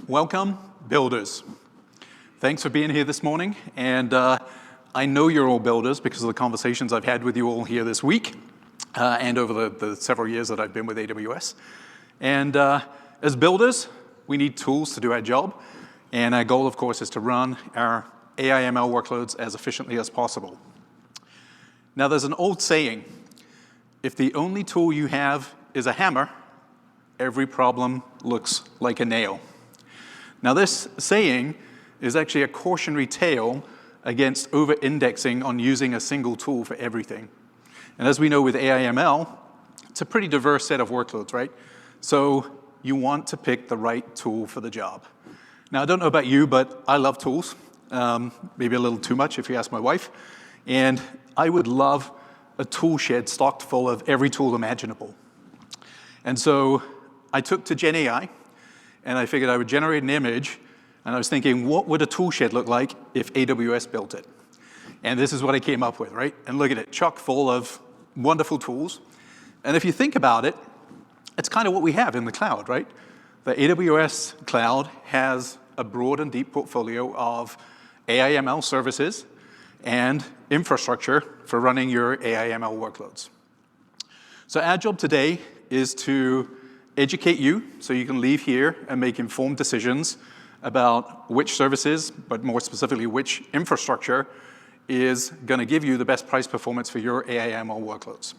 Welcome, builders. Thanks for being here this morning. And I know you're all builders because of the conversations I've had with you all here this week and over the several years that I've been with AWS. And as builders, we need tools to do our job. And our goal, of course, is to run our AI/ML workloads as efficiently as possible. Now, there's an old saying, if the only tool you have is a hammer, every problem looks like a nail. Now, this saying is actually a cautionary tale against over-indexing on using a single tool for everything. And as we know with AI/ML, it's a pretty diverse set of workloads, right? So you want to pick the right tool for the job. Now, I don't know about you, but I love tools, maybe a little too much if you ask my wife. And I would love a tool shed stocked full of every tool imaginable. And so I took to Gen AI, and I figured I would generate an image, and I was thinking, what would a tool shed look like if AWS built it? And this is what I came up with, right? And look at it, chock full of wonderful tools. And if you think about it, it's kind of what we have in the cloud, right? The AWS cloud has a broad and deep portfolio of AI/ML services and infrastructure for running your AI/ML workloads. So our job today is to educate you so you can leave here and make informed decisions about which services, but more specifically, which infrastructure is going to give you the best price performance for your AI/ML workloads.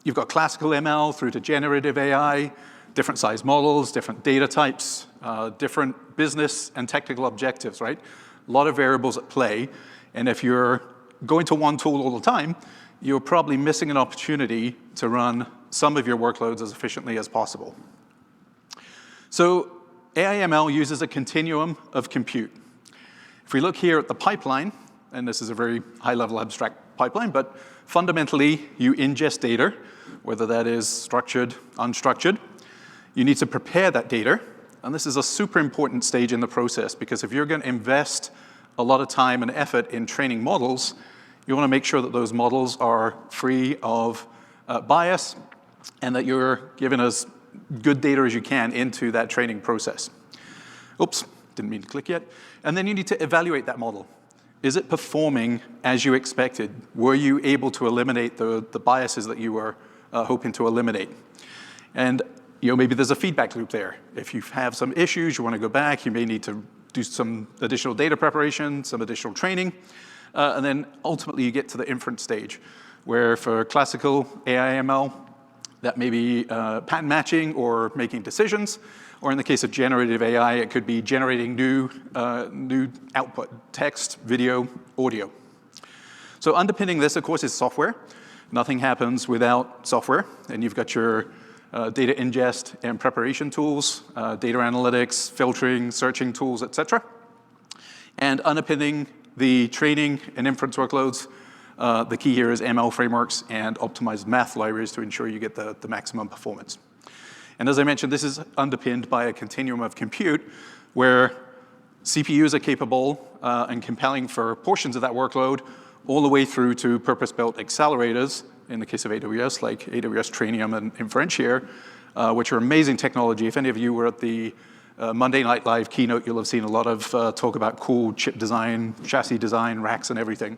You've got classical ML through to generative AI, different size models, different data types, different business and technical objectives, right? A lot of variables at play. And if you're going to one tool all the time, you're probably missing an opportunity to run some of your workloads as efficiently as possible. So AI/ML uses a continuum of compute. If we look here at the pipeline, and this is a very high-level abstract pipeline, but fundamentally, you ingest data, whether that is structured, unstructured. You need to prepare that data, and this is a super important stage in the process, because if you're going to invest a lot of time and effort in training models, you want to make sure that those models are free of bias and that you're giving as good data as you can into that training process. Oops, didn't mean to click yet. And then you need to evaluate that model. Is it performing as you expected? Were you able to eliminate the biases that you were hoping to eliminate? And maybe there's a feedback loop there. If you have some issues, you want to go back, you may need to do some additional data preparation, some additional training. And then ultimately you get to the inference stage, where for classical AI/ML, that may be pattern matching or making decisions. Or in the case of generative AI, it could be generating new output, text, video, audio. So underpinning this, of course, is software. Nothing happens without software. And you've got your data ingest and preparation tools, data analytics, filtering, searching tools, et cetera. And underpinning the training and inference workloads, the key here is ML frameworks and optimized math libraries to ensure you get the maximum performance. And as I mentioned, this is underpinned by a continuum of compute where CPUs are capable and compelling for portions of that workload all the way through to purpose-built accelerators, in the case of AWS, like AWS Trainium and Inference here, which are amazing technology. If any of you were at the Monday Night Live keynote, you'll have seen a lot of talk about cool chip design, chassis design, racks, and everything.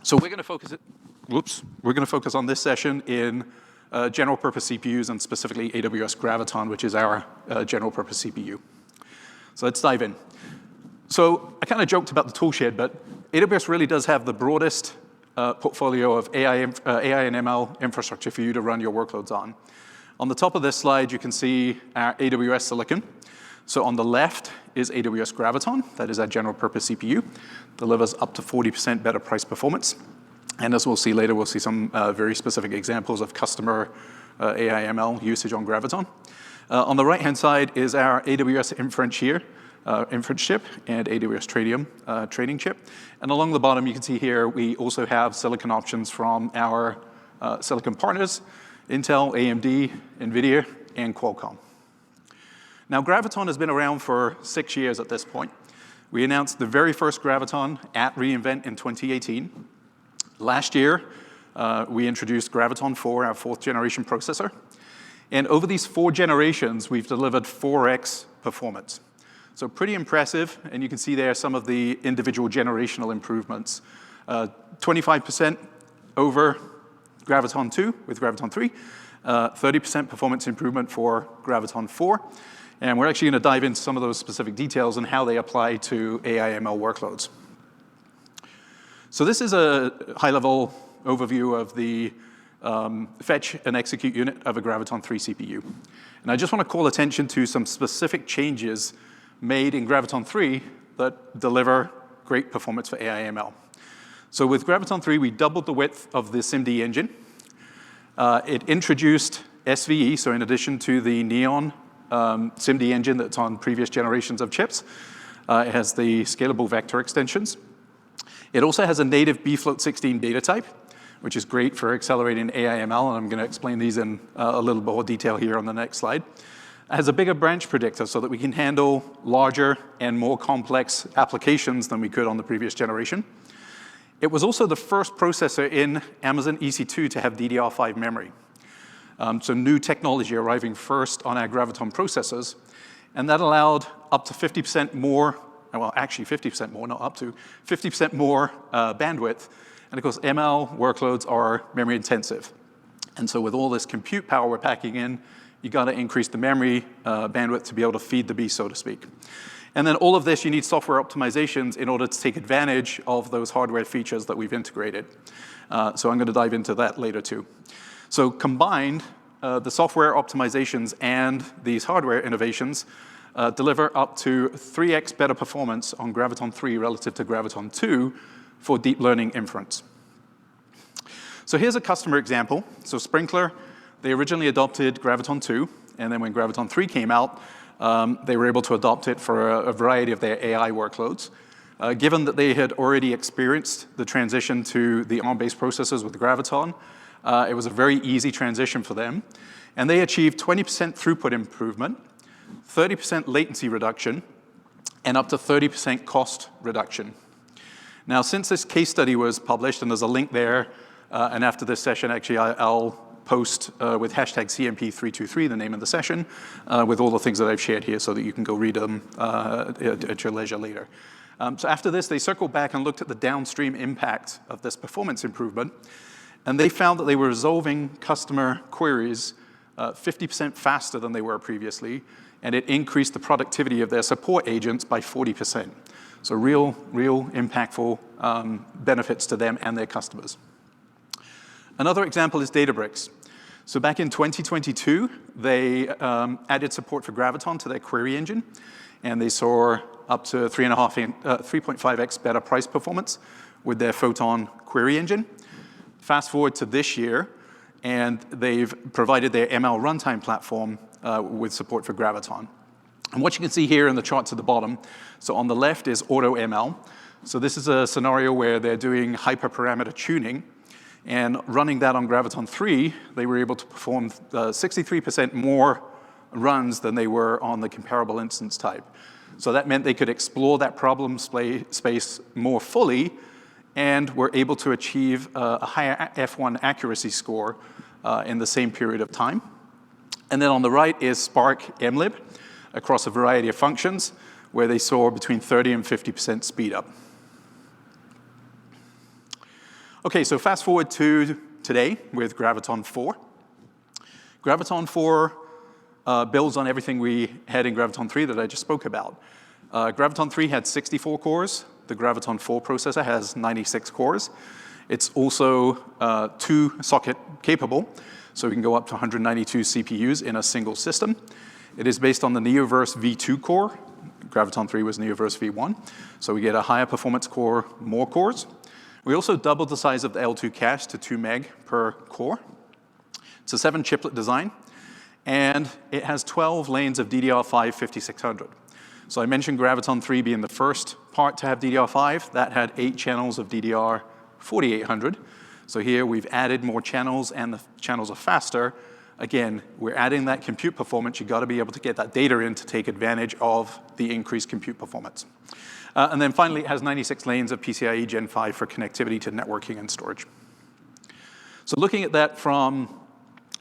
So we're going to focus on this session in general purpose CPUs and specifically AWS Graviton, which is our general purpose CPU. So let's dive in. So I kind of joked about the tool shed, but AWS really does have the broadest portfolio of AI and ML infrastructure for you to run your workloads on. On the top of this slide, you can see our AWS silicon. So on the left is AWS Graviton. That is our general purpose CPU. Delivers up to 40% better price performance. And as we'll see later, we'll see some very specific examples of customer AI/ML usage on Graviton. On the right-hand side is our AWS Inference here, Inference chip, and AWS Trainium training chip. And along the bottom, you can see here, we also have silicon options from our silicon partners, Intel, AMD, NVIDIA, and Qualcomm. Now, Graviton has been around for 6 years at this point. We announced the very first Graviton at re:Invent in 2018. Last year, we introduced Graviton 4, our 4th generation processor. And over these 4 generations, we've delivered 4x performance. So pretty impressive, and you can see there some of the individual generational improvements. 25% over Graviton 2 with Graviton 3, 30% performance improvement for Graviton 4, and we're actually going to dive into some of those specific details and how they apply to AI/ML workloads. So this is a high-level overview of the fetch and execute unit of a Graviton 3 CPU. And I just want to call attention to some specific changes made in Graviton 3 that deliver great performance for AI/ML. So with Graviton 3, we doubled the width of the SIMD engine. It introduced SVE, so in addition to the Neon SIMD engine that's on previous generations of chips, it has the scalable vector extensions. It also has a native bfloat16 data type, which is great for accelerating AI/ML, and I'm going to explain these in a little more detail here on the next slide. It has a bigger branch predictor so that we can handle larger and more complex applications than we could on the previous generation. It was also the first processor in Amazon EC2 to have DDR5 memory. So new technology arriving first on our Graviton processors, and that allowed up to 50% more, well, actually 50% more, not up to, 50% more bandwidth. And of course, ML workloads are memory intensive. And so with all this compute power we're packing in, you got to increase the memory bandwidth to be able to feed the beast, so to speak. And then all of this, you need software optimizations in order to take advantage of those hardware features that we've integrated. So I'm going to dive into that later too. So combined, the software optimizations and these hardware innovations deliver up to 3x better performance on Graviton 3 relative to Graviton 2 for deep learning inference. So here's a customer example. So Sprinkler, they originally adopted Graviton 2, and then when Graviton 3 came out, they were able to adopt it for a variety of their AI workloads. Given that they had already experienced the transition to the ARM-based processors with Graviton, it was a very easy transition for them. And they achieved 20% throughput improvement, 30% latency reduction, and up to 30% cost reduction. Now, since this case study was published, and there's a link there, and after this session, actually, I'll post with hashtag CMP323, the name of the session, with all the things that I've shared here so that you can go read them at your leisure later. So after this, they circled back and looked at the downstream impact of this performance improvement, and they found that they were resolving customer queries 50% faster than they were previously, and it increased the productivity of their support agents by 40%. So real impactful benefits to them and their customers. Another example is Databricks. So back in 2022, they added support for Graviton to their query engine, and they saw up to 3.5x better price performance with their Photon query engine. Fast forward to this year, and they've provided their ML runtime platform with support for Graviton. And what you can see here in the charts at the bottom, so on the left is AutoML. So this is a scenario where they're doing hyperparameter tuning, and running that on Graviton 3, they were able to perform 63% more runs than they were on the comparable instance type. So that meant they could explore that problem space more fully and were able to achieve a higher F1 accuracy score in the same period of time. And then on the right is Spark mlib across a variety of functions where they saw between 30 and 50% speed up. Okay, so fast forward to today with Graviton 4. Graviton 4 builds on everything we had in Graviton 3 that I just spoke about. Graviton 3 had 64 cores. The Graviton 4 processor has 96 cores. It's also 2-socket capable, so we can go up to 192 CPUs in a single system. It is based on the Neoverse V2 core. Graviton 3 was Neoverse V1, so we get a higher performance core, more cores. We also doubled the size of the L2 cache to 2 meg per core. It's a 7-chiplet design, and it has 12 lanes of DDR5 5600. So I mentioned Graviton 3 being the first part to have DDR5. That had 8 channels of DDR 4800. So here we've added more channels, and the channels are faster. Again, we're adding that compute performance. You've got to be able to get that data in to take advantage of the increased compute performance. And then finally, it has 96 lanes of PCIe Gen 5 for connectivity to networking and storage. So looking at that from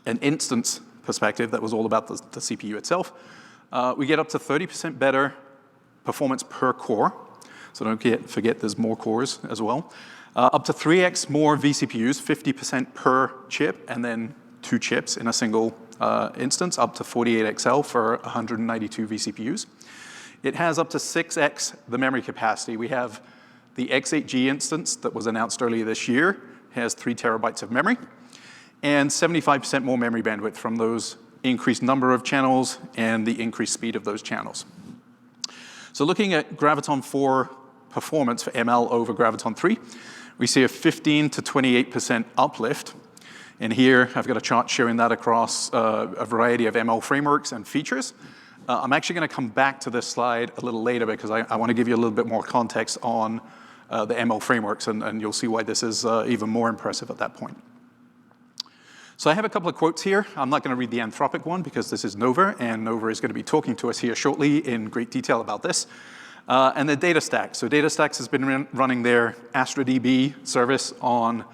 an instance perspective that was all about the CPU itself. We get up to 30% better performance per core. So don't forget there's more cores as well. Up to 3x more vCPUs, 50% per chip, and then 2 chips in a single instance, up to 48XL for 192 vCPUs. It has up to 6x the memory capacity. We have the X8G instance that was announced earlier this year, has 3 terabytes of memory, and 75% more memory bandwidth from those increased number of channels and the increased speed of those channels. So looking at Graviton 4 performance for ML over Graviton 3, we see a 15 to 28% uplift. And here, I've got a chart showing that across a variety of ML frameworks and features. I'm actually going to come back to this slide a little later because I want to give you a little bit more context on the ML frameworks, and you'll see why this is even more impressive at that point. So I have a couple of quotes here. I'm not going to read the Anthropic one because this is Nova, and Nova is going to be talking to us here shortly in great detail about this. And the DataStax. So DataStax has been running their AstraDB service on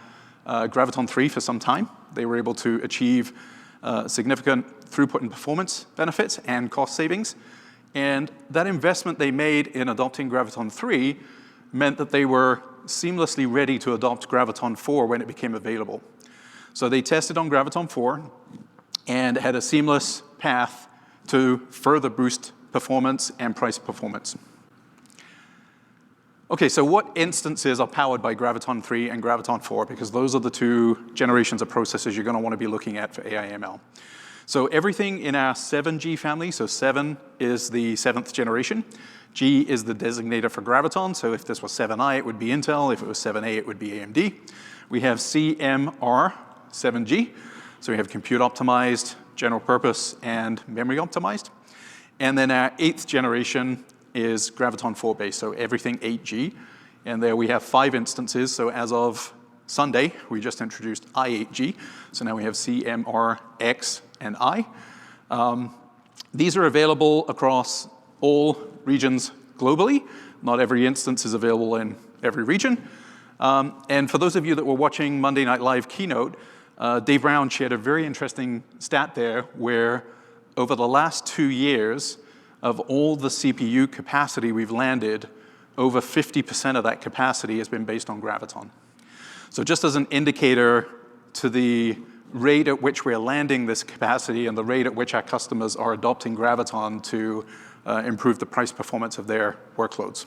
Graviton 3 for some time. They were able to achieve significant throughput and performance benefits and cost savings. And that investment they made in adopting Graviton 3 meant that they were seamlessly ready to adopt Graviton 4 when it became available. So they tested on Graviton 4 and had a seamless path to further boost performance and price performance. Okay, so what instances are powered by Graviton 3 and Graviton 4? Because those are the 2 generations of processors you're going to want to be looking at for AI/ML. So everything in our 7G family, so 7 is the 7th generation. G is the designator for Graviton, so if this was 7i, it would be Intel. If it was 7a, it would be AMD. We have CMR7G, so we have compute optimized, general purpose, and memory optimized. And then our 8th generation is Graviton 4 based, so everything 8G. And there we have 5 instances, so as of Sunday, we just introduced i8G. So now we have CMRX and I. These are available across all regions globally. Not every instance is available in every region. And for those of you that were watching Monday Night Live keynote, Dave Brown shared a very interesting stat there where over the last 2 years, of all the CPU capacity we've landed, over 50% of that capacity has been based on Graviton. So just as an indicator to the rate at which we're landing this capacity and the rate at which our customers are adopting Graviton to improve the price performance of their workloads.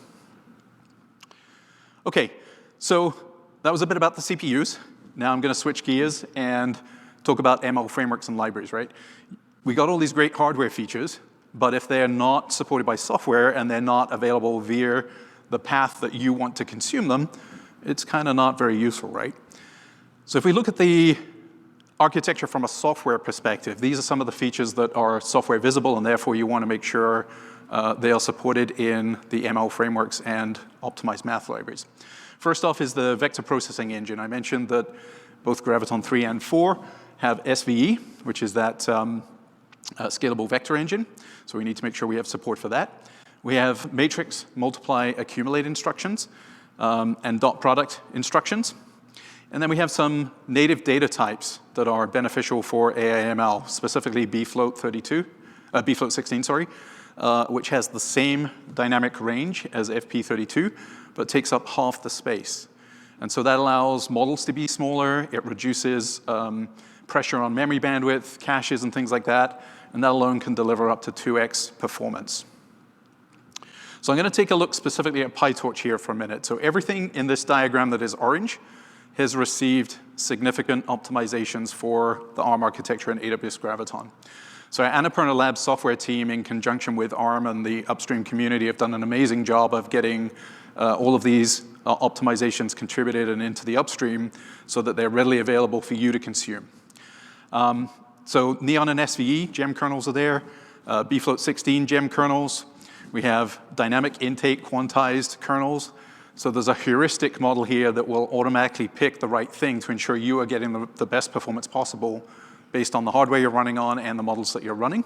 Okay, so that was a bit about the CPUs. Now I'm going to switch gears and talk about ML frameworks and libraries, right? We got all these great hardware features, but if they're not supported by software and they're not available via the path that you want to consume them, it's kind of not very useful, right? So if we look at the architecture from a software perspective, these are some of the features that are software visible, and therefore you want to make sure they are supported in the ML frameworks and optimized math libraries. First off is the vector processing engine. I mentioned that both Graviton 3 and 4 have SVE, which is that scalable vector engine. So we need to make sure we have support for that. We have matrix, multiply, accumulate instructions and dot product instructions. And then we have some native data types that are beneficial for AI/ML, specifically bfloat16, which has the same dynamic range as FP32, but takes up half the space. And so that allows models to be smaller. It reduces pressure on memory bandwidth, caches, and things like that. And that alone can deliver up to 2x performance. So I'm going to take a look specifically at PyTorch here for a minute. So everything in this diagram that is orange has received significant optimizations for the ARM architecture and AWS Graviton. So our Annapurna Labs software team, in conjunction with ARM and the upstream community, have done an amazing job of getting all of these optimizations contributed and into the upstream so that they're readily available for you to consume. So Neon and SVE gem kernels are there. bfloat16 gem kernels. We have dynamic intake quantized kernels. So there's a heuristic model here that will automatically pick the right thing to ensure you are getting the best performance possible based on the hardware you're running on and the models that you're running.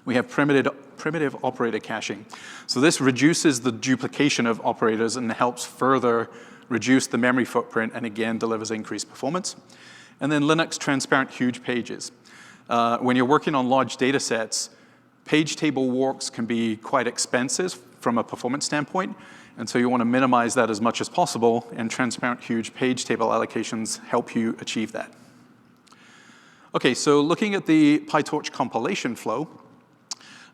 We have primitive operator caching. So this reduces the duplication of operators and helps further reduce the memory footprint and again delivers increased performance. And then Linux transparent huge pages. when you're working on large data sets, page table walks can be quite expensive from a performance standpoint, and so you want to minimize that as much as possible, and transparent huge page table allocations help you achieve that. Okay, so looking at the PyTorch compilation flow,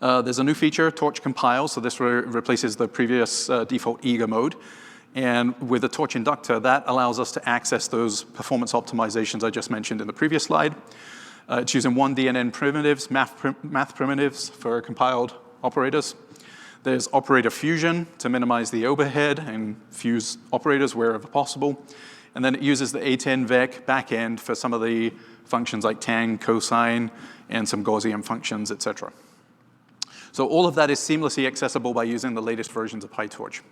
there's a new feature, Torch Compile, so this replaces the previous default eager mode. And with the Torch Inductor, that allows us to access those performance optimizations I just mentioned in the previous slide. It's using 1DNN primitives, math primitives for compiled operators. There's operator fusion to minimize the overhead and fuse operators wherever possible. And then it uses the A10vec backend for some of the functions like tang, cosine, and some Gaussian functions, et cetera. So all of that is seamlessly accessible by using the latest versions of PyTorch.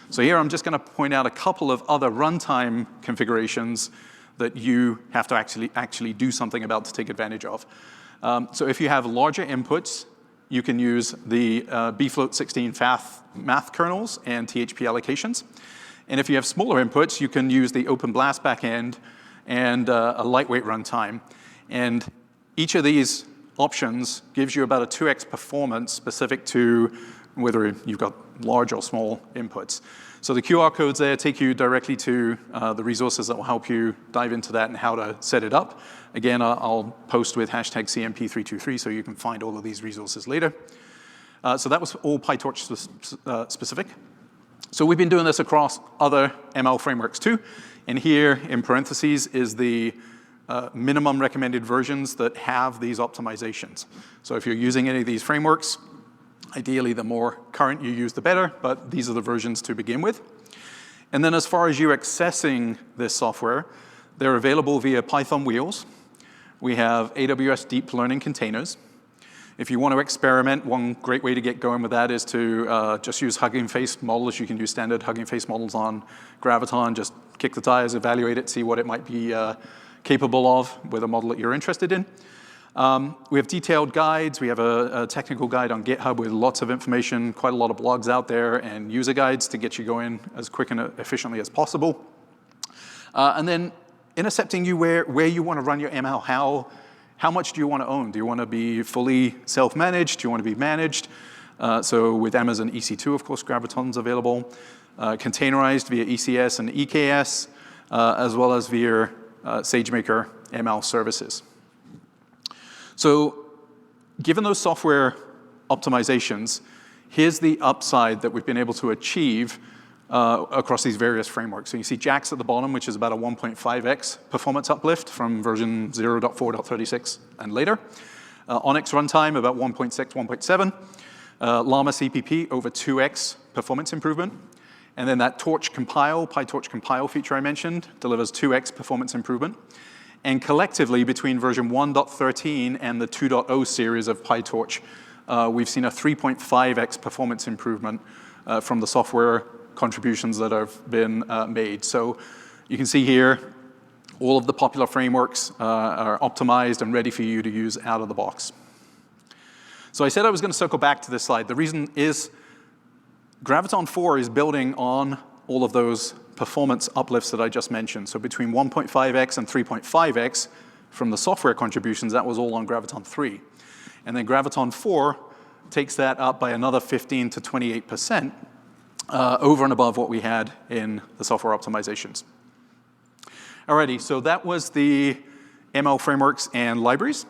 So here I'm just going to point out a couple of other runtime configurations that you have to actually do something about to take advantage of. So if you have larger inputs, you can use the bfloat16 math kernels and THP allocations. And if you have smaller inputs, you can use the OpenBlast backend and a lightweight runtime. And each of these options gives you about a 2x performance specific to whether you've got large or small inputs. So the QR codes there take you directly to the resources that will help you dive into that and how to set it up. Again, I'll post with hashtag CMP323 so you can find all of these resources later. So that was all PyTorch specific. So we've been doing this across other ML frameworks too. And here in parentheses is the minimum recommended versions that have these optimizations. So if you're using any of these frameworks, ideally the more current you use, the better, but these are the versions to begin with. And then as far as you accessing this software, they're available via Python wheels. We have AWS deep learning containers. If you want to experiment, one great way to get going with that is to just use Hugging Face models. You can use standard Hugging Face models on Graviton, just kick the tires, evaluate it, see what it might be capable of with a model that you're interested in. We have detailed guides. We have a technical guide on GitHub with lots of information, quite a lot of blogs out there, and user guides to get you going as quick and efficiently as possible. And then intercepting you where you want to run your ML. How much do you want to own? Do you want to be fully self-managed? Do you want to be managed? So with Amazon EC2, of course, Graviton's available. Containerized via ECS and EKS, as well as via SageMaker ML services. So given those software optimizations, here's the upside that we've been able to achieve across these various frameworks. So you see JAX at the bottom, which is about a 1.5x performance uplift from version 0.4.36 and later. Onyx runtime, about 1.6, 1.7. Llama CPP, over 2x performance improvement. And then that Torch Compile, PyTorch Compile feature I mentioned, delivers 2x performance improvement. And collectively, between version 1.13 and the 2.0 series of PyTorch, we've seen a 3.5x performance improvement from the software contributions that have been made. So you can see here, all of the popular frameworks are optimized and ready for you to use out of the box. So I said I was going to circle back to this slide. The reason is Graviton 4 is building on all of those performance uplifts that I just mentioned. So between 1.5x and 3.5x from the software contributions, that was all on Graviton 3. And then Graviton 4 takes that up by another 15 to 28% over and above what we had in the software optimizations. Alrighty, so that was the ML frameworks and libraries.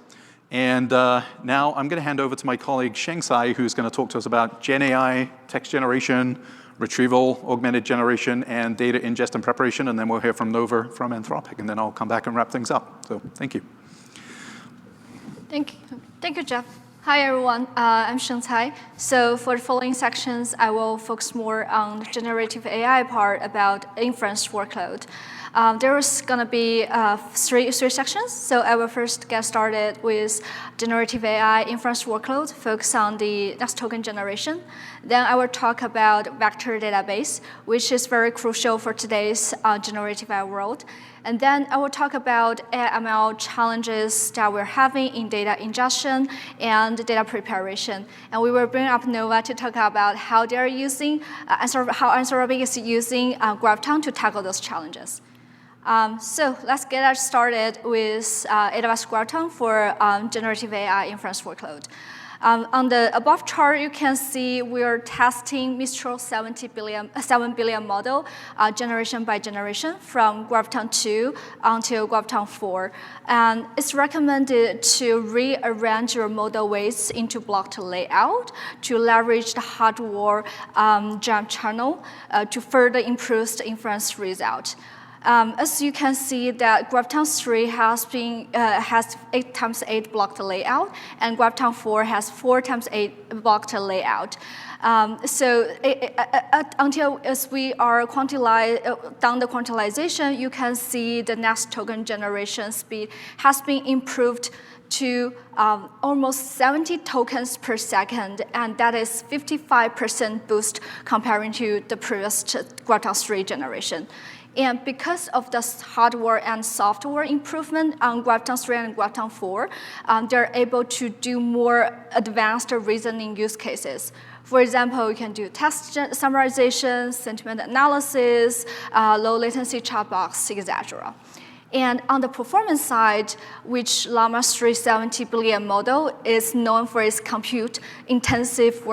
And now I'm going to hand over to my colleague Sheng Sai, who's going to talk to us about Gen AI, text generation, retrieval, augmented generation, and data ingest and preparation. And then we'll hear from Nova from Anthropic. And then I'll come back and wrap things up. So thank you. Thank you, Jeff. Hi, everyone. I'm Sheng Sai. So for the following sections, I will focus more on the generative AI part about inference workload. There's going to be three sections. So I will first get started with generative AI inference workload, focus on the next token generation. Then I will talk about vector database, which is very crucial for today's generative AI world. And then I will talk about AI/ML challenges that we're having in data ingestion and data preparation. And we will bring up Nova to talk about how they're using, how Anthropic is using Graviton to tackle those challenges. So let's get started with AWS Graviton for generative AI inference workload. On the above chart, you can see we're testing Mistral 7 billion model generation by generation from Graviton 2 until Graviton 4. And it's recommended to rearrange your model weights into blocked layout to leverage the hardware jump channel to further improve the inference result. As you can see, that Graviton 3 has 8x8 blocked layout, and Graviton 4 has 4x8 blocked layout. Until as we are done the quantization, you can see the next token generation speed has been improved to almost 70 tokens per second, and that is 55% boost comparing to the previous Graviton 3 generation. And because of the hardware and software improvement on Graviton 3 and Graviton 4, they're able to do more advanced reasoning use cases. For example, you can do text summarization, sentiment analysis, low latency chatbox, etc. And on the performance side, which Llama 3 70 billion model is known for its compute-intensive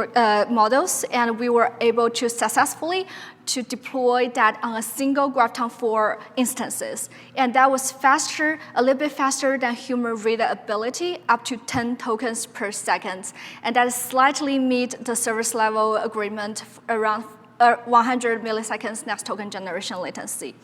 models, and we were able to successfully to deploy that on a single Graviton 4 instances. And that was faster, a little bit faster than human readability, up to 10 tokens per second. And that slightly meet the service level agreement around 100 milliseconds next token generation latency.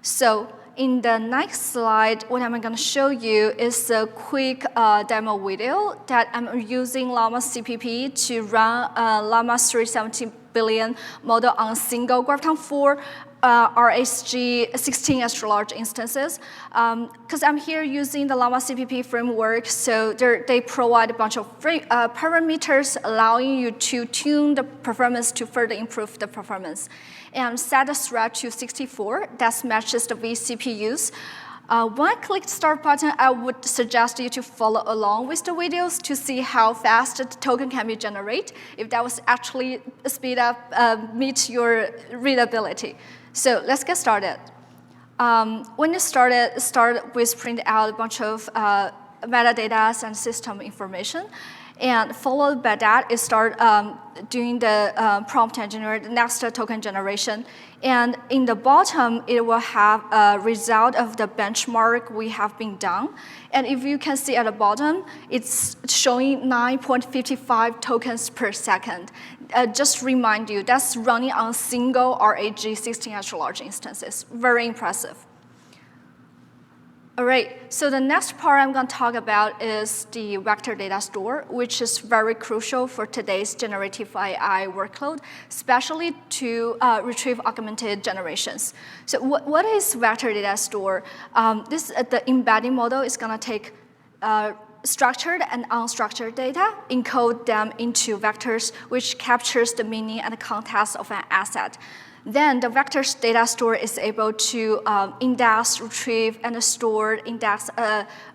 So in the next slide, what I'm going to show you is a quick demo video that I'm using Llama CPP to run Llama 370 billion model on single Graviton 4 RSG 16 extra large instances. Because I'm here using the Llama CPP framework, so they provide a bunch of parameters allowing you to tune the performance to further improve the performance. And set the thread to 64, that matches the vCPUs. When I click Start button, I would suggest you to follow along with the videos to see how fast the token can be generated, if that was actually speed up, meet your readability. So let's get started. When you start with print out a bunch of metadata and system information. And followed by that, it start doing the prompt and generate the next token generation. And in the bottom, it will have a result of the benchmark we have been done. And if you can see at the bottom, it's showing 9.55 tokens per second. Just remind you, that's running on single RAG 16 extra large instances. Very impressive. All right, so the next part I'm going to talk about is the vector data store, which is very crucial for today's generative AI workload, especially to retrieve augmented generations. So what is vector data store? The embedding model is going to take structured and unstructured data, encode them into vectors, which captures the meaning and the context of an asset. Then the vectors data store is able to index, retrieve, and store index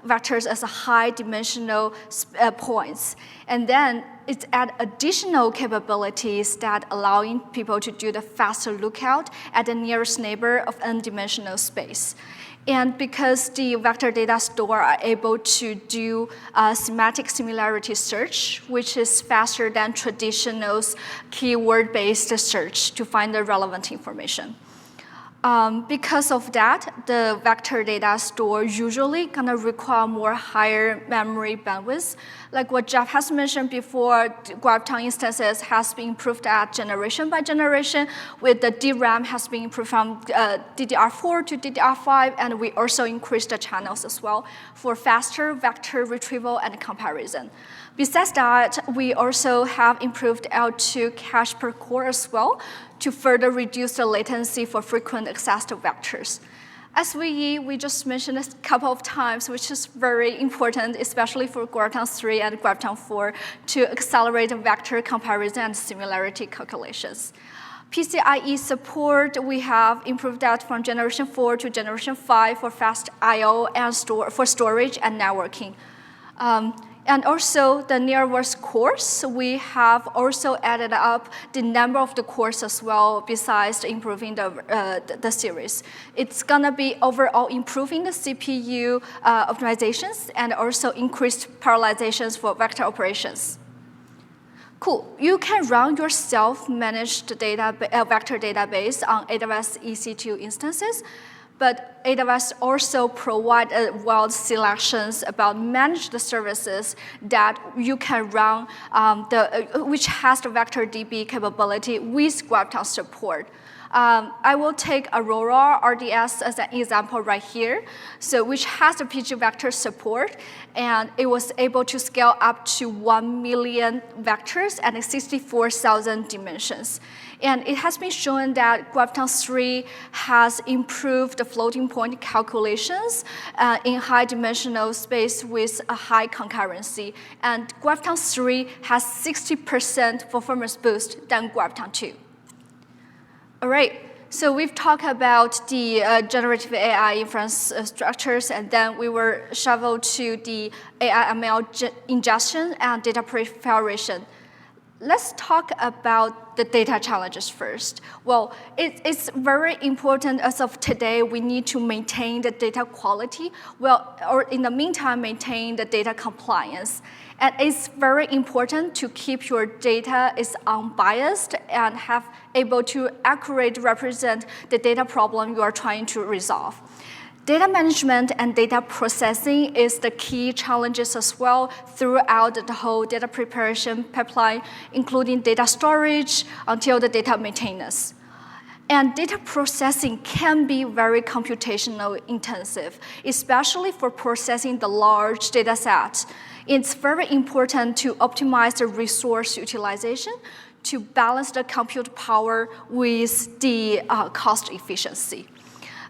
vectors as a high-dimensional points. And then it adds additional capabilities that allowing people to do the faster lookout at the nearest neighbor of n-dimensional space. And because the vector data store are able to do semantic similarity search, which is faster than traditional keyword-based search to find the relevant information. Because of that, the vector data store usually gonna require more higher memory bandwidth. Like what Jeff has mentioned before, Graviton instances has been improved at generation by generation, with the DRAM has been improved from DDR4 to DDR5, and we also increased the channels as well for faster vector retrieval and comparison. Besides that, we also have improved L2 cache per core as well to further reduce the latency for frequent access to vectors. SVE, we just mentioned a couple of times, which is very important, especially for Graviton 3 and Graviton 4, to accelerate vector comparison and similarity calculations. PCIe support, we have improved that from generation 4 to generation 5 for fast I/O and for storage and networking. And also the nearest course, we have also added up the number of the course as well, besides improving the series. It's gonna be overall improving the CPU optimizations and also increased parallelizations for vector operations. Cool. You can run your self-managed vector database on AWS EC2 instances, but AWS also provide wild selections about managed services that you can run, which has the vector DB capability with Graviton support. I will take Aurora RDS as an example right here, so which has the PG vector support, and it was able to scale up to 1 million vectors and 64,000 dimensions. And it has been shown that Graviton 3 has improved the floating point calculations in high-dimensional space with a high concurrency. And Graviton 3 has 60% performance boost than Graviton 2. All right, so we've talked about the generative AI inference structures, and then we were shoveled to the AI ML ingestion and data preparation. Let's talk about the data challenges first. Well, it's very important as of today, we need to maintain the data quality, or in the meantime, maintain the data compliance. And it's very important to keep your data is unbiased and have able to accurately represent the data problem you are trying to resolve. Data management and data processing is the key challenges as well throughout the whole data preparation pipeline, including data storage until the data maintenance. And data processing can be very computational intensive, especially for processing the large data sets. It's very important to optimize the resource utilization to balance the compute power with the cost efficiency.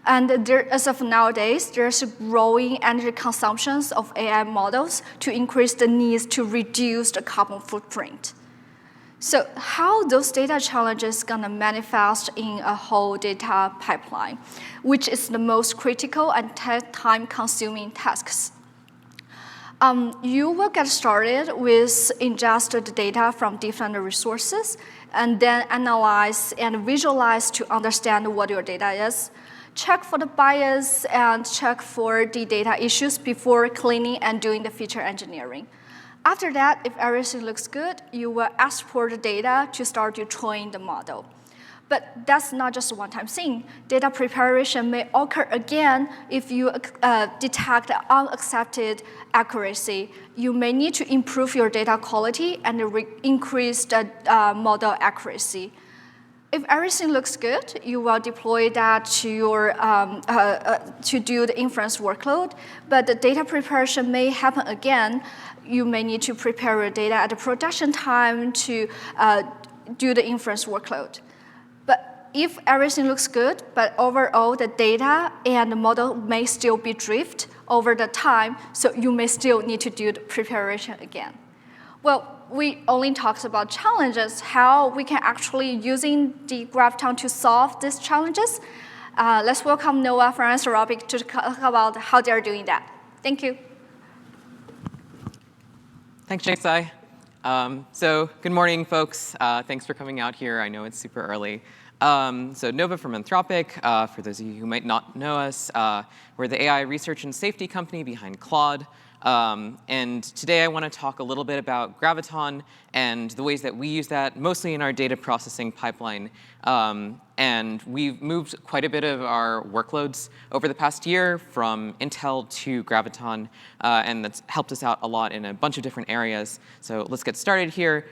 And as of nowadays, there's a growing energy consumptions of AI models to increase the needs to reduce the carbon footprint. So how those data challenges gonna manifest in a whole data pipeline, which is the most critical and time-consuming tasks? You will get started with ingest the data from different resources, and then analyze and visualize to understand what your data is. Check for the bias and check for the data issues before cleaning and doing the feature engineering. After that, if everything looks good, you will export the data to start to train the model. But that's not just a one-time thing. Data preparation may occur again if you detect unaccepted accuracy. You may need to improve your data quality and increase the model accuracy. If everything looks good, you will deploy that to your to do the inference workload. But the data preparation may happen again. You may need to prepare your data at the production time to do the inference workload. But if everything looks good, but overall the data and the model may still be drift over the time, so you may still need to do the preparation again. Well, we only talked about challenges, how we can actually using the Graviton to solve these challenges. Let's welcome Noah from Anthropic to talk about how they're doing that. Thank you. Thanks, Jingsai. So good morning, folks. Thanks for coming out here. I know it's super early. So Nova from Anthropic, for those of you who might not know us, we're the AI research and safety company behind Claude. And today I want to talk a little bit about Graviton and the ways that we use that, mostly in our data processing pipeline. And we've moved quite a bit of our workloads over the past year from Intel to Graviton, and that's helped us out a lot in a bunch of different areas. So let's get started here.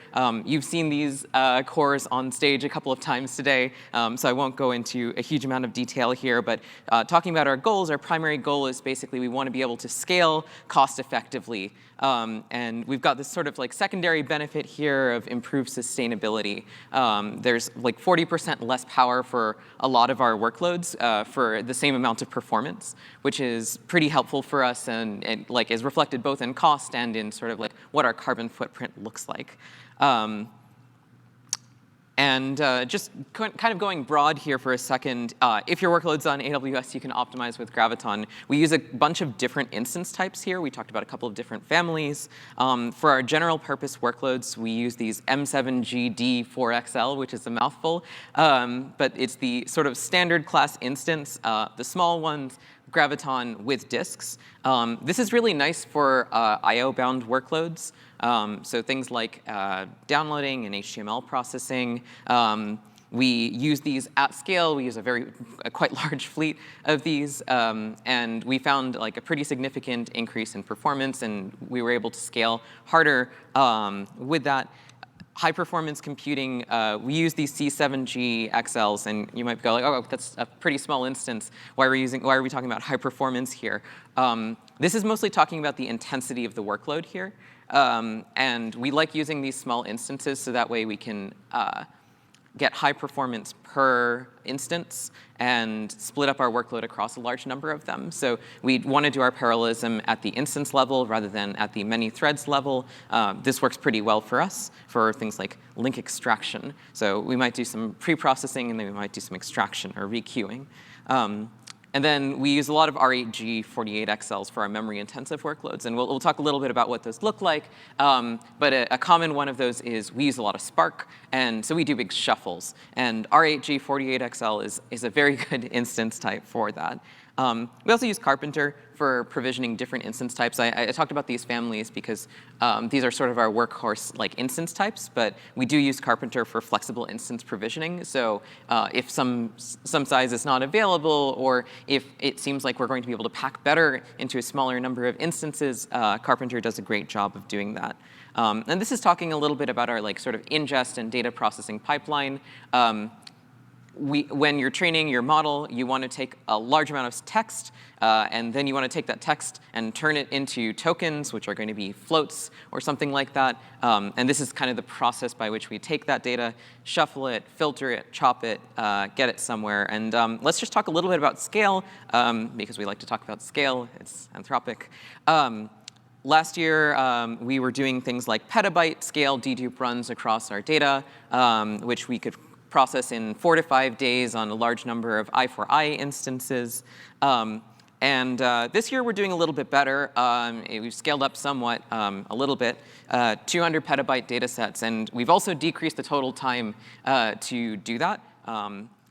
You've seen these cores on stage a couple of times today, so I won't go into a huge amount of detail here, but talking about our goals, our primary goal is basically we want to be able to scale cost effectively. And we've got this sort of like secondary benefit here of improved sustainability. There's like 40% less power for a lot of our workloads for the same amount of performance, which is pretty helpful for us and like is reflected both in cost and in sort of like what our carbon footprint looks like. And just kind of going broad here for a second, if your workload's on AWS, you can optimize with Graviton. We use a bunch of different instance types here. We talked about a couple of different families. For our general purpose workloads, we use these M7GD4XL, which is a mouthful, but it's the sort of standard class instance, the small ones, Graviton with disks. This is really nice for I/O-bound workloads. So things like downloading and HTML processing. We use these at scale. We use a quite large fleet of these, and we found like a pretty significant increase in performance, and we were able to scale harder with that. High performance computing, we use these C7G XLs, and you might go like, oh, that's a pretty small instance. Why are we talking about high performance here? This is mostly talking about the intensity of the workload here. And we like using these small instances so that way we can get high performance per instance and split up our workload across a large number of them. So we want to do our parallelism at the instance level rather than at the many threads level. This works pretty well for us for things like link extraction. So we might do some pre-processing, and then we might do some extraction or requeuing. And then we use a lot of R8G48XLs for our memory-intensive workloads. And we'll talk a little bit about what those look like. But a common one of those is we use a lot of Spark. And so we do big shuffles. And R8G48XL is a very good instance type for that. We also use Carpenter for provisioning different instance types. I talked about these families because these are sort of our workhorse like instance types, but we do use Carpenter for flexible instance provisioning. So if some size is not available, or if it seems like we're going to be able to pack better into a smaller number of instances, Carpenter does a great job of doing that. And this is talking a little bit about our like sort of ingest and data processing pipeline. When you're training your model, you want to take a large amount of text, and then you want to take that text and turn it into tokens, which are going to be floats or something like that. And this is kind of the process by which we take that data, shuffle it, filter it, chop it, get it somewhere. And let's just talk a little bit about scale, because we like to talk about scale. It's Anthropic. Last year, we were doing things like petabyte scale dedupe runs across our data, which we could process in 4 to 5 days on a large number of I4I instances. And this year, we're doing a little bit better. We've scaled up somewhat, a little bit, 200 petabyte data sets. And we've also decreased the total time to do that.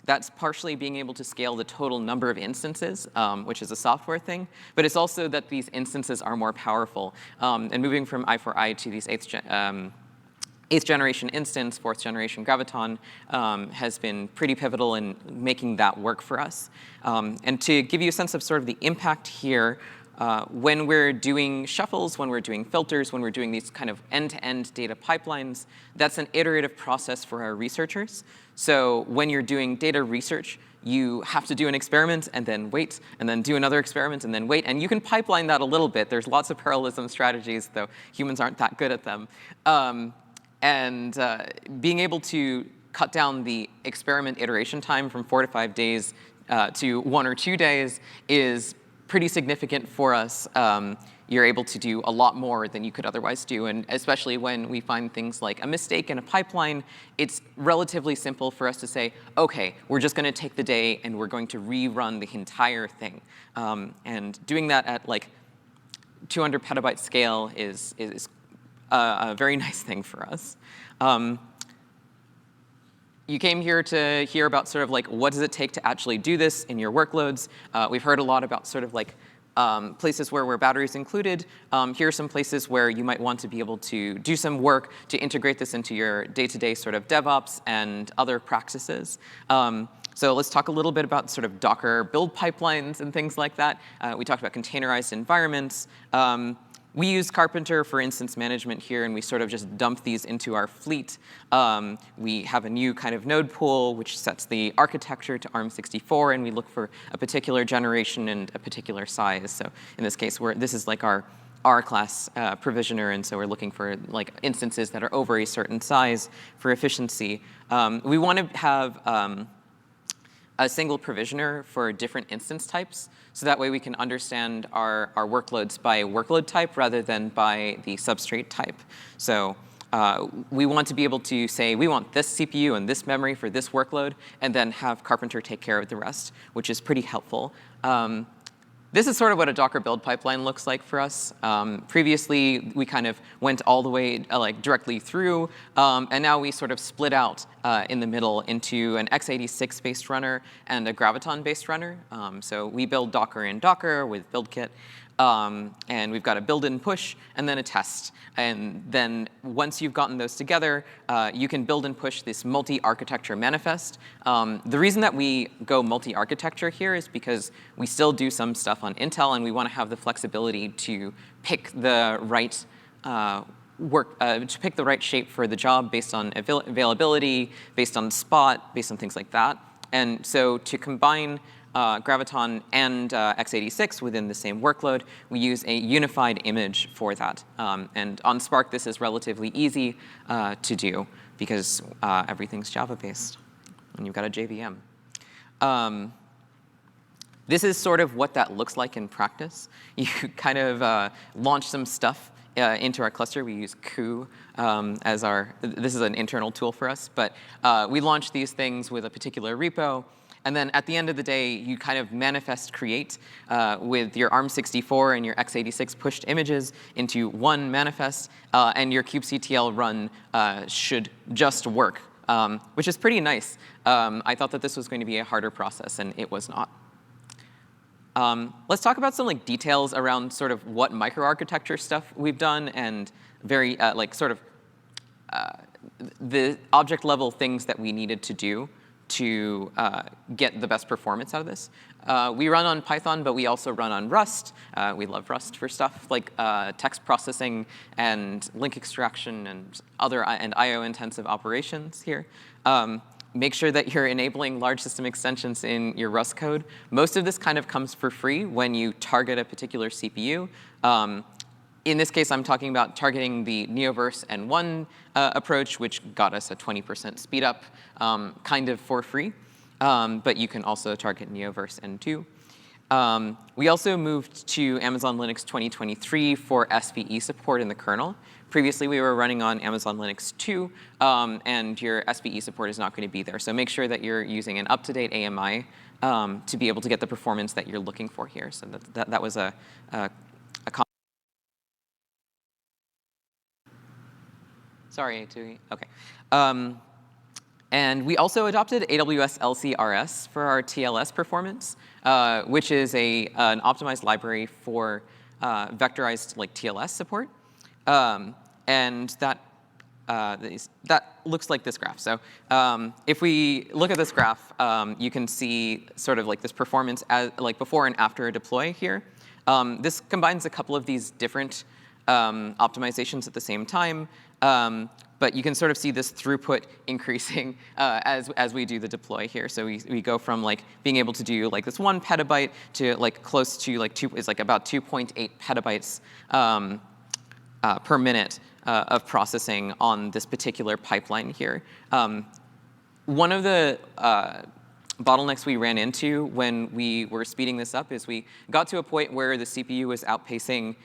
That's partially being able to scale the total number of instances, which is a software thing. But it's also that these instances are more powerful. And moving from I4I to these 8th generation instance, 4th generation Graviton, has been pretty pivotal in making that work for us. And to give you a sense of sort of the impact here, when we're doing shuffles, when we're doing filters, when we're doing these kind of end-to-end data pipelines, that's an iterative process for our researchers. So when you're doing data research, you have to do an experiment and then wait, and then do another experiment and then wait. And you can pipeline that a little bit. There's lots of parallelism strategies, though humans aren't that good at them. And being able to cut down the experiment iteration time from 4 to 5 days to 1 or 2 days is pretty significant for us. You're able to do a lot more than you could otherwise do. And especially when we find things like a mistake in a pipeline, it's relatively simple for us to say, OK, we're just going to take the day and we're going to rerun the entire thing. And doing that at like 200 petabyte scale is a very nice thing for us. You came here to hear about sort of like what does it take to actually do this in your workloads. We've heard a lot about sort of like places where batteries included. Here are some places where you might want to be able to do some work to integrate this into your day-to-day sort of DevOps and other practices. So let's talk a little bit about sort of Docker build pipelines and things like that. We talked about containerized environments. We use Carpenter for instance management here, and we sort of just dump these into our fleet. We have a new kind of node pool, which sets the architecture to ARM64, and we look for a particular generation and a particular size. So in this case, this is like our R-class provisioner, and so we're looking for like instances that are over a certain size for efficiency. We want to have a single provisioner for different instance types, so that way we can understand our workloads by workload type rather than by the substrate type. So we want to be able to say, we want this CPU and this memory for this workload, and then have Carpenter take care of the rest, which is pretty helpful. This is sort of what a Docker build pipeline looks like for us. Previously, we kind of went all the way like directly through, and now we sort of split out in the middle into an x86-based runner and a Graviton-based runner. So we build Docker in Docker with BuildKit. And we've got a build and push, and then a test. And then once you've gotten those together, you can build and push this multi-architecture manifest. The reason that we go multi-architecture here is because we still do some stuff on Intel, and we want to have the flexibility to pick the right to pick the right shape for the job based on availability, based on spot, based on things like that. And so to combine Graviton and x86 within the same workload, we use a unified image for that. And on Spark, this is relatively easy to do because everything's Java-based, and you've got a JVM. This is sort of what that looks like in practice. You kind of launch some stuff into our cluster. We use Ku as this is an internal tool for us, but we launch these things with a particular repo. And then at the end of the day, you kind of manifest create with your ARM64 and your x86 pushed images into one manifest, and your kubectl run should just work, which is pretty nice. I thought that this was going to be a harder process, and it was not. Let's talk about some like details around sort of what microarchitecture stuff we've done and very the object level things that we needed to do to get the best performance out of this. We run on Python, but we also run on Rust. We love Rust for stuff like text processing and link extraction and other IO-intensive operations here. Make sure that you're enabling large system extensions in your Rust code. Most of this kind of comes for free when you target a particular CPU. In this case, I'm talking about targeting the Neoverse N1 approach, which got us a 20% speed up, kind of for free. But you can also target Neoverse N2. We also moved to Amazon Linux 2023 for SVE support in the kernel. Previously, we were running on Amazon Linux 2, and your SVE support is not going to be there. So make sure that you're using an up-to-date AMI to be able to get the performance that you're looking for here. So that was a Sorry, OK. And we also adopted AWS LCRS for our TLS performance, which is an optimized library for vectorized like TLS support. And that looks like this graph. So if we look at this graph, you can see sort of like this performance as like before and after a deploy here. This combines a couple of these different optimizations at the same time. But you can sort of see this throughput increasing as we do the deploy here. So we go from like being able to do like this 1 petabyte to like close to like about 2.8 petabytes per minute of processing on this particular pipeline here. One of the bottlenecks we ran into when we were speeding this up is we got to a point where the CPU was outpacing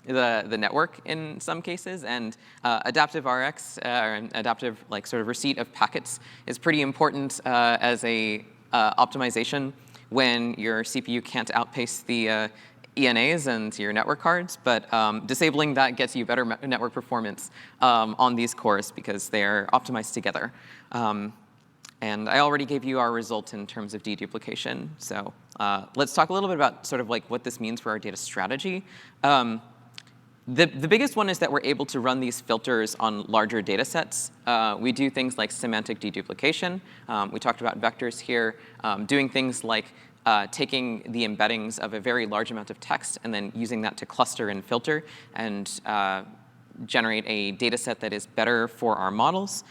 the network in some cases, and adaptive RX, or adaptive like sort of receipt of packets, is pretty important as a optimization when your CPU can't outpace the ENAs and your network cards, but disabling that gets you better network performance on these cores because they're optimized together. And I already gave you our result in terms of deduplication. So let's talk a little bit about sort of like what this means for our data strategy. The biggest one is that we're able to run these filters on larger data sets. We do things like semantic deduplication. We talked about vectors here, doing things like taking the embeddings of a very large amount of text and then using that to cluster and filter and generate a data set that is better for our models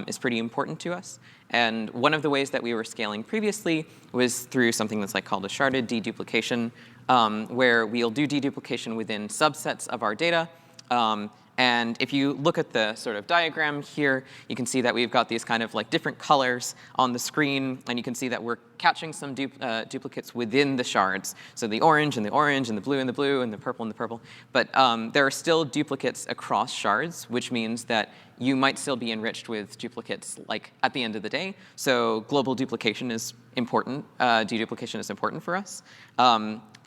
is pretty important to us. And one of the ways that we were scaling previously was through something that's like called a sharded deduplication, where we'll do deduplication within subsets of our data, And if you look at the sort of diagram here, you can see that we've got these kind of like different colors on the screen, and you can see that we're catching some duplicates within the shards. So the orange and the orange and the blue and the blue and the purple and the purple. But there are still duplicates across shards, which means that you might still be enriched with duplicates like at the end of the day. So global duplication is important. Deduplication is important for us.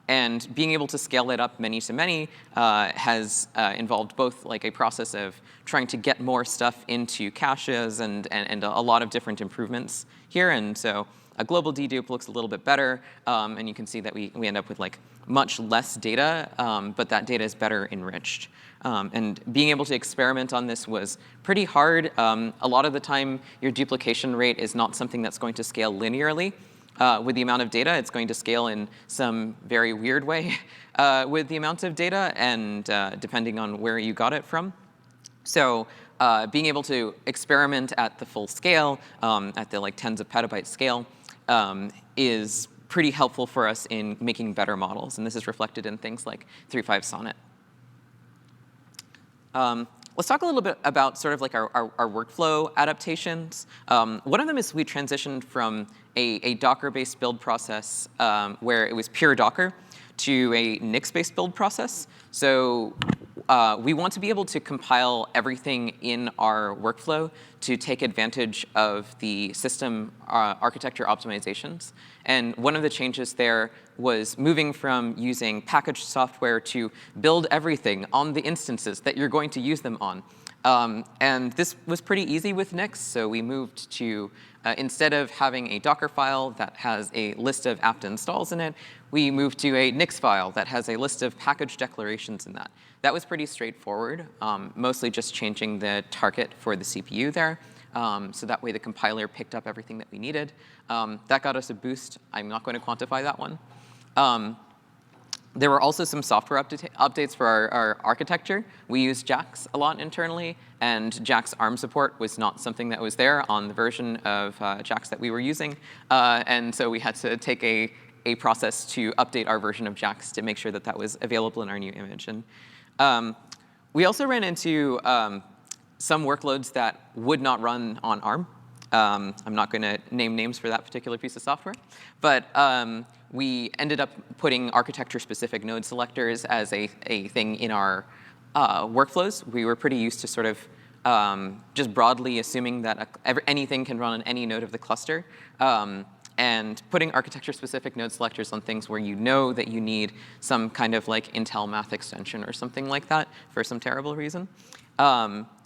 And being able to scale it up many to many has involved both like a process of trying to get more stuff into caches and a lot of different improvements here. And so a global dedupe looks a little bit better. And you can see that we end up with like much less data, but that data is better enriched. And being able to experiment on this was pretty hard. A lot of the time, your duplication rate is not something that's going to scale linearly. With the amount of data, it's going to scale in some very weird way with the amount of data, and depending on where you got it from. So being able to experiment at the full scale, at the like tens of petabyte scale, is pretty helpful for us in making better models. And this is reflected in things like 3.5 Sonnet. Let's talk a little bit about sort of like our workflow adaptations. One of them is we transitioned from a Docker-based build process where it was pure Docker to a Nix-based build process. So we want to be able to compile everything in our workflow to take advantage of the system architecture optimizations. And one of the changes there was moving from using packaged software to build everything on the instances that you're going to use them on. And this was pretty easy with Nix, so we moved to, instead of having a Docker file that has a list of apt installs in it, we moved to a Nix file that has a list of package declarations in that. That was pretty straightforward, mostly just changing the target for the CPU there. So that way the compiler picked up everything that we needed. That got us a boost. I'm not going to quantify that one. There were also some software updates for our architecture. We use JAX a lot internally, and JAX ARM support was not something that was there on the version of JAX that we were using. And so we had to take a process to update our version of JAX to make sure that that was available in our new image. And we also ran into some workloads that would not run on ARM. I'm not going to name names for that particular piece of software, but we ended up putting architecture-specific node selectors as a thing in our workflows. We were pretty used to sort of just broadly assuming that anything can run on any node of the cluster. And putting architecture-specific node selectors on things where you know that you need some kind of like Intel math extension or something like that for some terrible reason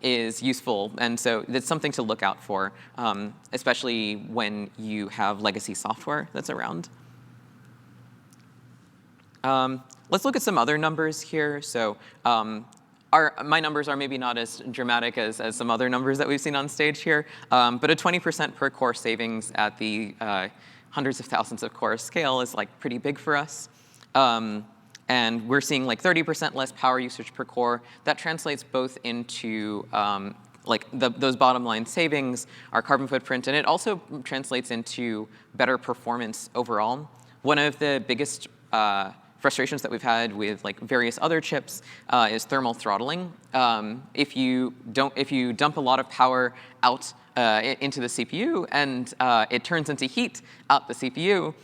is useful. And so it's something to look out for, especially when you have legacy software that's around. Let's look at some other numbers here. So my numbers are maybe not as dramatic as some other numbers that we've seen on stage here, but a 20% per core savings at the hundreds of thousands of core scale is like pretty big for us. And we're seeing like 30% less power usage per core. That translates both into like those bottom line savings, our carbon footprint, and it also translates into better performance overall. One of the biggest frustrations that we've had with like various other chips is thermal throttling. If you dump a lot of power out into the CPU and it turns into heat out the CPU,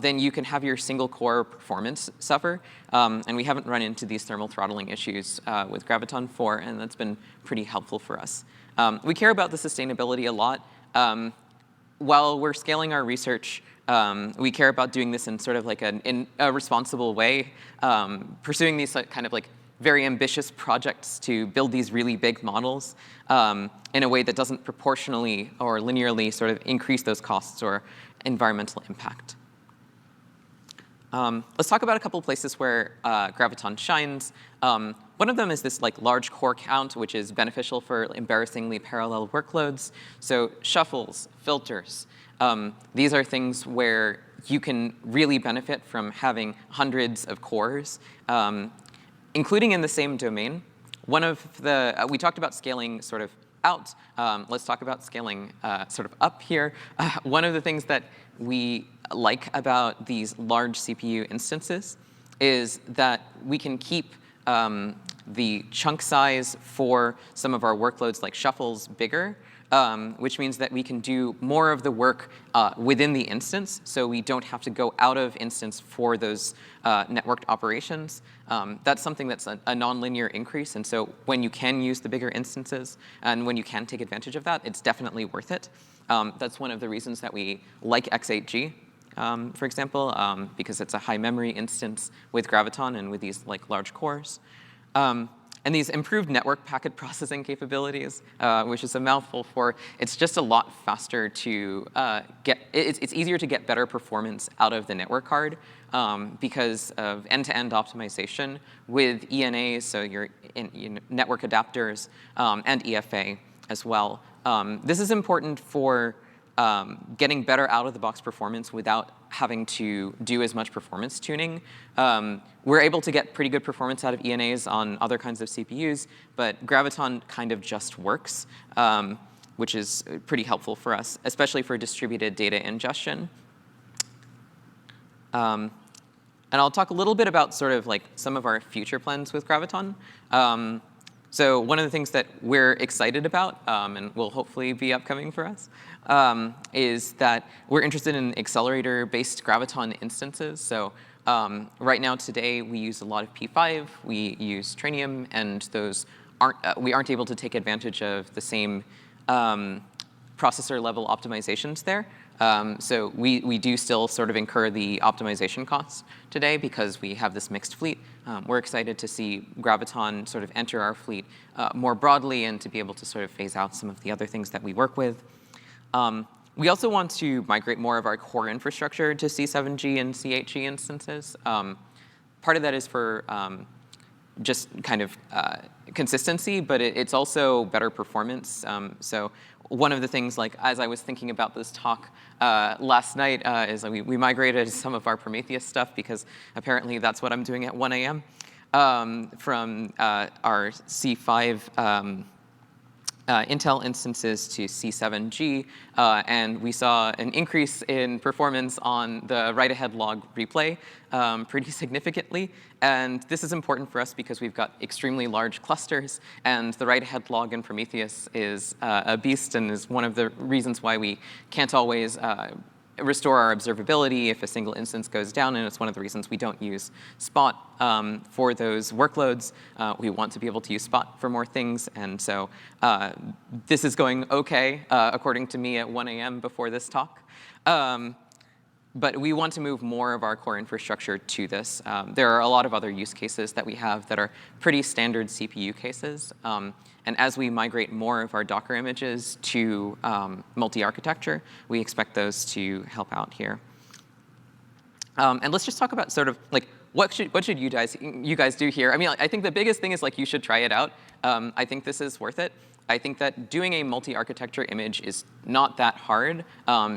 then you can have your single core performance suffer. And we haven't run into these thermal throttling issues with Graviton 4, and that's been pretty helpful for us. We care about the sustainability a lot. While we're scaling our research, we care about doing this in sort of like in a responsible way, pursuing these kind of like very ambitious projects to build these really big models in a way that doesn't proportionally or linearly sort of increase those costs or environmental impact. Let's talk about a couple places where Graviton shines. One of them is this like large core count, which is beneficial for embarrassingly parallel workloads. So shuffles, filters. These are things where you can really benefit from having hundreds of cores, including in the same domain. One of the, we talked about scaling sort of out. Let's talk about scaling sort of up here. One of the things that we like about these large CPU instances is that we can keep the chunk size for some of our workloads like shuffles bigger, which means that we can do more of the work within the instance, so we don't have to go out of instance for those networked operations. That's something that's a nonlinear increase, and so when you can use the bigger instances and when you can take advantage of that, it's definitely worth it. That's one of the reasons that we like X8G, for example, because it's a high memory instance with Graviton and with these like large cores. And these improved network packet processing capabilities, which is a mouthful for, it's just a lot faster to it's easier to get better performance out of the network card because of end-to-end optimization with ENAs, so your network adapters, and EFA as well. This is important for getting better out-of-the-box performance without having to do as much performance tuning. We're able to get pretty good performance out of ENAs on other kinds of CPUs, but Graviton kind of just works, which is pretty helpful for us, especially for distributed data ingestion. And I'll talk a little bit about sort of like some of our future plans with Graviton. So one of the things that we're excited about, and will hopefully be upcoming for us, is that we're interested in accelerator-based Graviton instances. So right now, today, we use a lot of P5. We use Trainium, and those we aren't able to take advantage of the same processor-level optimizations there. So we do still sort of incur the optimization costs today because we have this mixed fleet. We're excited to see Graviton sort of enter our fleet more broadly and to be able to sort of phase out some of the other things that we work with. We also want to migrate more of our core infrastructure to C7G and C8G instances. Part of that is for just kind of consistency, but it's also better performance. So one of the things, like as I was thinking about this talk last night, is we migrated some of our Prometheus stuff because apparently that's what I'm doing at 1 a.m. From our C5 Intel instances to C7G, and we saw an increase in performance on the write-ahead log replay pretty significantly. And this is important for us because we've got extremely large clusters, and the write-ahead log in Prometheus is a beast and is one of the reasons why we can't always restore our observability if a single instance goes down, and it's one of the reasons we don't use Spot for those workloads. We want to be able to use Spot for more things, and so this is going okay, according to me at 1 a.m. before this talk. But we want to move more of our core infrastructure to this. There are a lot of other use cases that we have that are pretty standard CPU cases. And as we migrate more of our Docker images to multi-architecture, we expect those to help out here. And let's just talk about sort of like, what should you guys do here? I mean, I think the biggest thing is like you should try it out. I think this is worth it. I think that doing a multi-architecture image is not that hard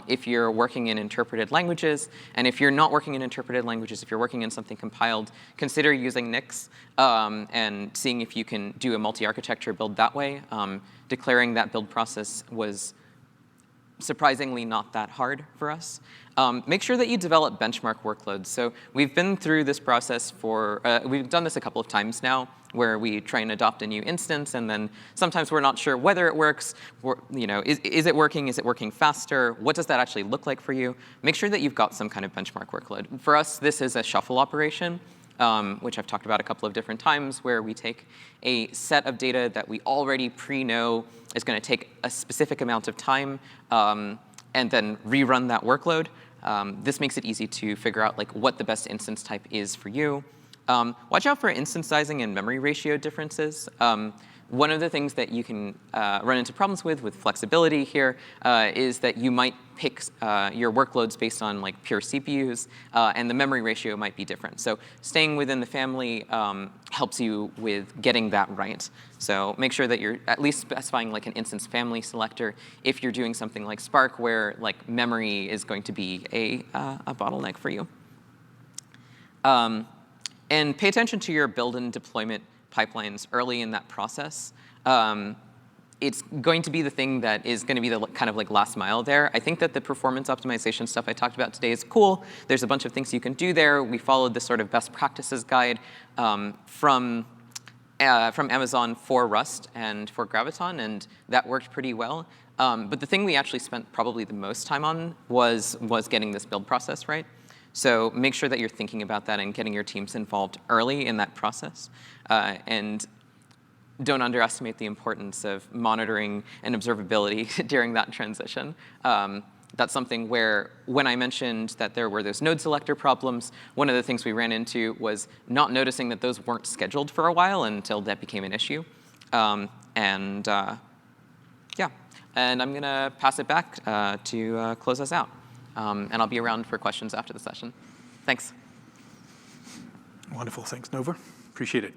if you're working in interpreted languages. And if you're not working in interpreted languages, if you're working in something compiled, consider using Nix and seeing if you can do a multi-architecture build that way. Declaring that build process was surprisingly not that hard for us. Make sure that you develop benchmark workloads. So we've been through this process for, we've done this a couple of times now, where we try and adopt a new instance, and then sometimes we're not sure whether it works. Is it working? Is it working faster? What does that actually look like for you? Make sure that you've got some kind of benchmark workload. For us, this is a shuffle operation, which I've talked about a couple of different times, where we take a set of data that we already pre-know is going to take a specific amount of time, and then rerun that workload. This makes it easy to figure out like what the best instance type is for you. Watch out for instance sizing and memory ratio differences. One of the things that you can run into problems with flexibility here is that you might pick your workloads based on like pure CPUs, and the memory ratio might be different. So staying within the family helps you with getting that right. So make sure that you're at least specifying like an instance family selector if you're doing something like Spark, where like memory is going to be a bottleneck for you. And pay attention to your build and deployment pipelines early in that process. It's going to be the thing that is going to be the kind of like last mile there. I think that the performance optimization stuff I talked about today is cool. There's a bunch of things you can do there. We followed this sort of best practices guide from from Amazon for Rust and for Graviton, and that worked pretty well. But the thing we actually spent probably the most time on was getting this build process right. So make sure that you're thinking about that and getting your teams involved early in that process. And don't underestimate the importance of monitoring and observability during that transition. That's something where, when I mentioned that there were those node selector problems, one of the things we ran into was not noticing that those weren't scheduled for a while until that became an issue. Yeah, and I'm going to pass it back to close us out. And I'll be around for questions after the session. Thanks. Wonderful. Thanks, Nova. Appreciate it.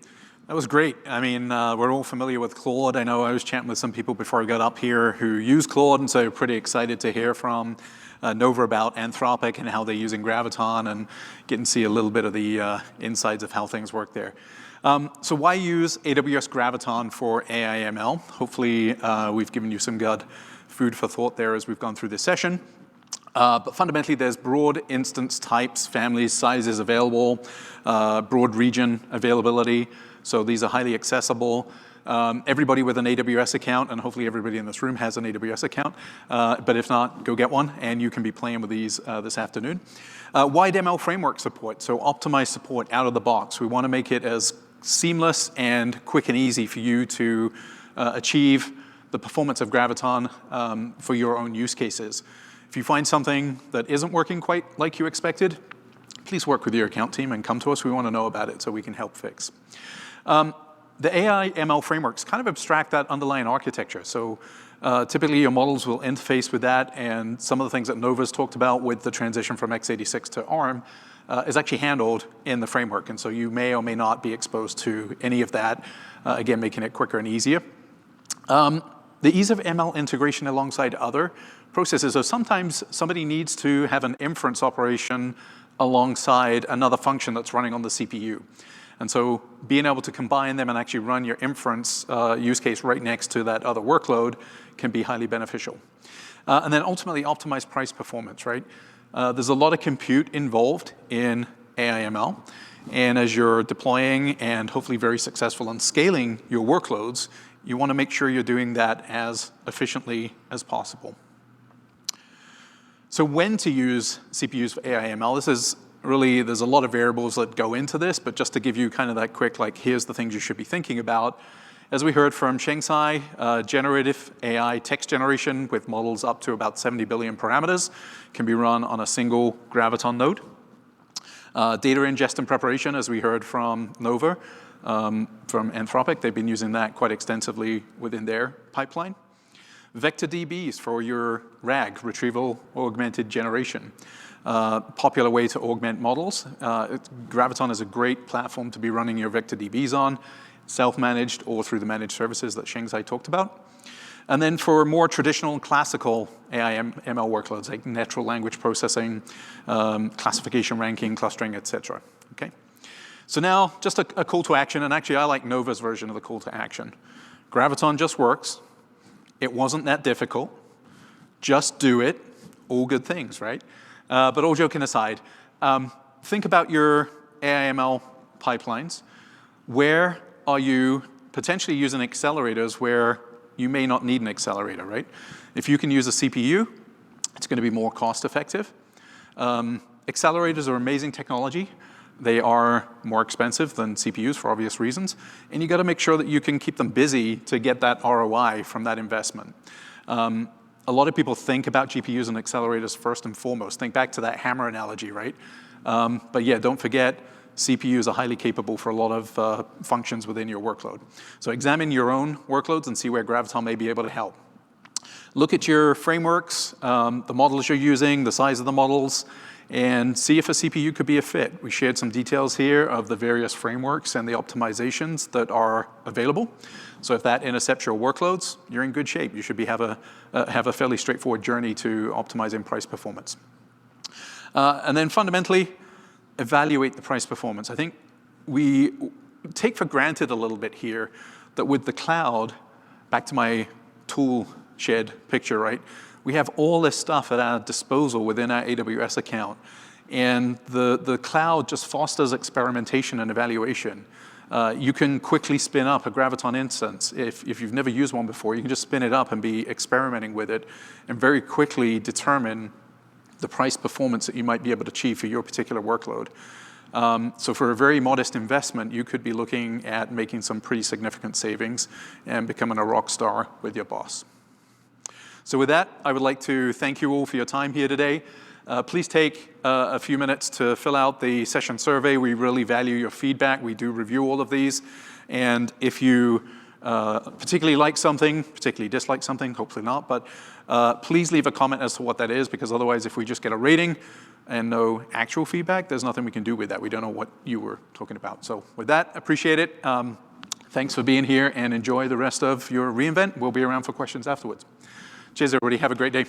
That was great. I mean, we're all familiar with Claude. I know I was chatting with some people before I got up here who use Claude, and so pretty excited to hear from Nova about Anthropic and how they're using Graviton and getting to see a little bit of the insides of how things work there. So why use AWS Graviton for AI ML? Hopefully, we've given you some good food for thought there as we've gone through this session. But fundamentally, there's broad instance types, families, sizes available, broad region availability. So these are highly accessible. Everybody with an AWS account, and hopefully everybody in this room has an AWS account. But if not, go get one, and you can be playing with these this afternoon. Wide ML framework support, so optimized support out of the box. We want to make it as seamless and quick and easy for you to achieve the performance of Graviton for your own use cases. If you find something that isn't working quite like you expected, please work with your account team and come to us. We want to know about it so we can help fix. The AI ML frameworks kind of abstract that underlying architecture. So typically your models will interface with that, and some of the things that Nova's talked about with the transition from x86 to ARM is actually handled in the framework. And so you may or may not be exposed to any of that, again, making it quicker and easier. The ease of ML integration alongside other processes. So sometimes somebody needs to have an inference operation alongside another function that's running on the CPU. And so being able to combine them and actually run your inference use case right next to that other workload can be highly beneficial. And then ultimately optimize price performance, right? There's a lot of compute involved in AI ML. And as you're deploying and hopefully very successful in scaling your workloads, you want to make sure you're doing that as efficiently as possible. So when to use CPUs for AI ML, this is really, there's a lot of variables that go into this, but just to give you kind of that quick, like, here's the things you should be thinking about. As we heard from Shengsai, generative AI text generation with models up to about 70 billion parameters can be run on a single Graviton node. Data ingest and preparation, as we heard from Nova, from Anthropic, they've been using that quite extensively within their pipeline. Vector DBs for your RAG, retrieval augmented generation. Popular way to augment models. Graviton is a great platform to be running your vector DBs on, self-managed or through the managed services that Shengsai talked about. And then for more traditional classical AI ML workloads like natural language processing, classification, ranking, clustering, et cetera. Okay? So now just a call to action, and actually I like Nova's version of the call to action. Graviton just works. It wasn't that difficult. Just do it. All good things, right? But all joking aside, think about your AI ML pipelines. Where are you potentially using accelerators where you may not need an accelerator, right? If you can use a CPU, it's going to be more cost effective. Accelerators are amazing technology. They are more expensive than CPUs for obvious reasons. And you got to make sure that you can keep them busy to get that ROI from that investment. A lot of people think about GPUs and accelerators first and foremost. Think back to that hammer analogy, right? But yeah, don't forget, CPUs are highly capable for a lot of functions within your workload. So examine your own workloads and see where Graviton may be able to help. Look at your frameworks, the models you're using, the size of the models, and see if a CPU could be a fit. We shared some details here of the various frameworks and the optimizations that are available. So if that intercepts your workloads, you're in good shape. You should have a fairly straightforward journey to optimizing price performance. And then fundamentally, evaluate the price performance. I think we take for granted a little bit here that with the cloud, back to my tool shed picture, right? We have all this stuff at our disposal within our AWS account. And the cloud just fosters experimentation and evaluation. You can quickly spin up a Graviton instance. If you've never used one before, you can just spin it up and be experimenting with it and very quickly determine the price performance that you might be able to achieve for your particular workload. So for a very modest investment, you could be looking at making some pretty significant savings and becoming a rock star with your boss. So with that, I would like to thank you all for your time here today. Please take a few minutes to fill out the session survey. We really value your feedback. We do review all of these. And if you particularly like something, particularly dislike something, hopefully not, but please leave a comment as to what that is, because otherwise if we just get a rating and no actual feedback, there's nothing we can do with that. We don't know what you were talking about. So with that, appreciate it. Thanks for being here, and enjoy the rest of your reInvent. We'll be around for questions afterwards. Cheers, everybody. Have a great day.